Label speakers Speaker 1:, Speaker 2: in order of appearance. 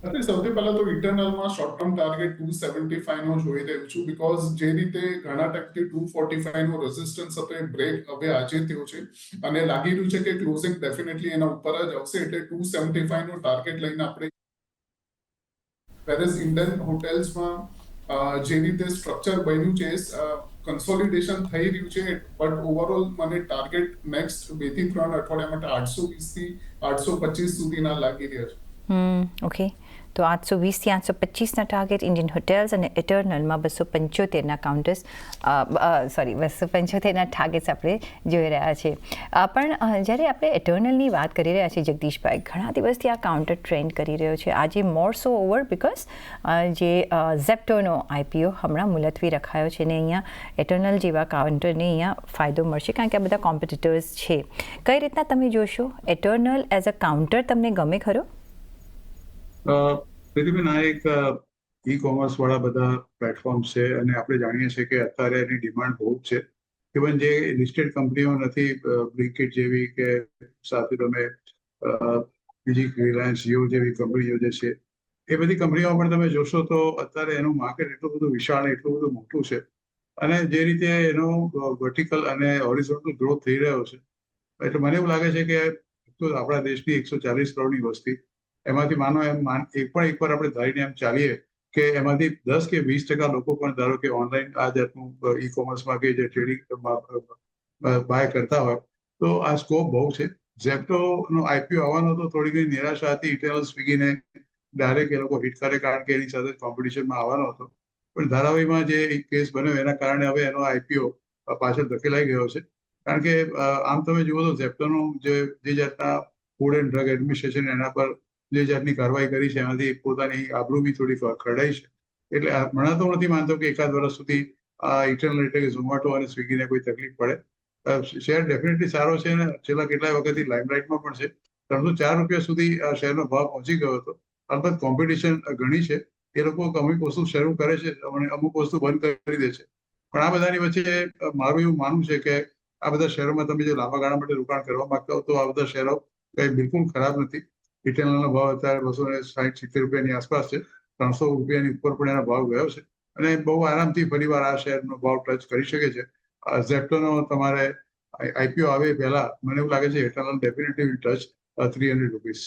Speaker 1: સૌથી પહેલા તો ઇટરનલમાં શોર્ટ ટર્મ ટાર્ગેટ 275 નો જોઈ રહ્યું છું, બીકોઝ જે રીતે ઘણા ટાઈમથી 245 નો રેઝિસ્ટન્સ હતો એ બ્રેક હવે આજે થયો છે અને લાગી રહ્યું છે કે ક્લોઝિંગ ડેફિનેટલી એના ઉપર જ આવશે, એટલે 275 નો ટાર્ગેટ લઈને આપણે વેરેઝ ઇન્ડિયન હોટેલ્સમાં જે રીતે સ્ટ્રક્ચર બન્યું છે કન્સોલિડેશન થઈ રહ્યું છે, બટ ઓવરઓલ મને ટાર્ગેટ નેક્સ્ટ 2 થી 3 અઠવાડિયા માટે 820 થી 825 સુધીના લાગી રહ્યા છે.
Speaker 2: ઓકે, તો 820 થી 825ના ટાર્ગેટ ઇન્ડિયન હોટેલ્સ અને ઇટરનલમાં 275ના કાઉન્ટર્સ 275ના ટાર્ગેટ્સ આપણે જોઈ રહ્યા છીએ. પણ જ્યારે આપણે ઇટરનલની વાત કરી રહ્યા છીએ જગદીશભાઈ, ઘણા દિવસથી આ કાઉન્ટર ટ્રેન્ડ કરી રહ્યો છે. આજે મોર સો ઓવર બીકોઝ જે ઝેપ્ટોનો આઈપીઓ હમણાં મુલતવી રખાયો છે ને અહીંયા ઇટરનલ જેવા કાઉન્ટરને અહીંયા ફાયદો મળશે કારણ કે આ બધા કોમ્પિટિટર્સ છે. કઈ રીતના તમે જોશો ઇટરનલ એઝ અ કાઉન્ટર? તમને ગમે ખરો?
Speaker 3: પ્રતિબેન, આ એક ઈ કોમર્સ વાળા બધા પ્લેટફોર્મ્સ છે અને આપણે જાણીએ છીએ કે અત્યારે એની ડિમાન્ડ બહુ જ છે. ઇવન જે લિસ્ટેડ કંપનીઓ નથી, બ્લિંકિટ જેવી કે સાથે તમે બીજી રિલાયન્સ જીઓ જેવી કંપનીઓ જે છે, એ બધી કંપનીઓ પણ તમે જોશો તો અત્યારે એનું માર્કેટ એટલું બધું વિશાળ, એટલું બધું મોટું છે અને જે રીતે એનો વર્ટિકલ અને હોરિઝોન્ટલ ગ્રોથ થઈ રહ્યો છે, એટલે મને એવું લાગે છે કે આપણા દેશની 140 કરોડની વસ્તી, એમાંથી માનો એકવાર આપણે ધારીને એમ ચાલીએ કે એમાંથી 10 કે 20% લોકો પણ ધારો કે ઓનલાઈન આ જાતનું ઈ કોમર્સમાં કે જે ટ્રેડિંગ બાય કરતા હોય, તો આ સ્કોપ બહુ છે. ઝેપ્ટોનો આઈપીઓ આવવાનો તો થોડી ઘણી નિરાશા હતી. ઇટરનલ સ્વિગીને ડાયરેક્ટ એ લોકો હિટ કરે કારણ કે એની સાથે કોમ્પિટિશનમાં આવવાનો હતો, પણ ધારાવાહીમાં જે એક કેસ બન્યો એના કારણે હવે એનો આઈપીઓ પાછળ ધકેલાઈ ગયો છે. કારણ કે આમ તમે જુઓ તો ઝેપ્ટોનું જે જાતના ફૂડ એન્ડ ડ્રગ એડમિનિસ્ટ્રેશન એના પર જે જાતની કાર્યવાહી કરી છે, એમાંથી પોતાની આબરૂ બી થોડી ખરડાઈ છે. એટલે હમણાં તો નથી માનતો કે એકાદ વર્ષ સુધી આ ઇટરનલ એટલે કે ઝોમેટો અને સ્વિગીને કોઈ તકલીફ પડે. શેર ડેફિનેટલી સારો છે અને છેલ્લા કેટલાય વખતથી લાઇમલાઇટમાં પણ છે. 304 રૂપિયા સુધી આ શેરનો ભાવ પહોંચી ગયો હતો. અલબત્ત કોમ્પિટિશન ઘણી છે, એ લોકો અમુક વસ્તુ શરૂ કરે છે અને અમુક વસ્તુ બંધ કરી દે છે. પણ આ બધાની વચ્ચે મારું એવું માનવું છે કે આ બધા શેરોમાં તમે જો લાંબા ગાળા માટે રોકાણ કરવા માંગતા હો તો આ બધા શેરો કંઈ બિલકુલ ખરાબ નથી. ઇટરનલનો ભાવ અત્યારે 260-70 રૂપિયાની આસપાસ છે. 300 રૂપિયાની ઉપર પણ એનો ભાવ ગયો છે અને બહુ આરામથી ફરીવાર આ શેરનો ભાવ ટચ કરી શકે છે. ઝેપ્ટોનો તમારે આઈપીઓ આવે પહેલા મને એવું લાગે છે ઇટરનલ ડેફિનેટલી ટચ 300 રૂપીસ.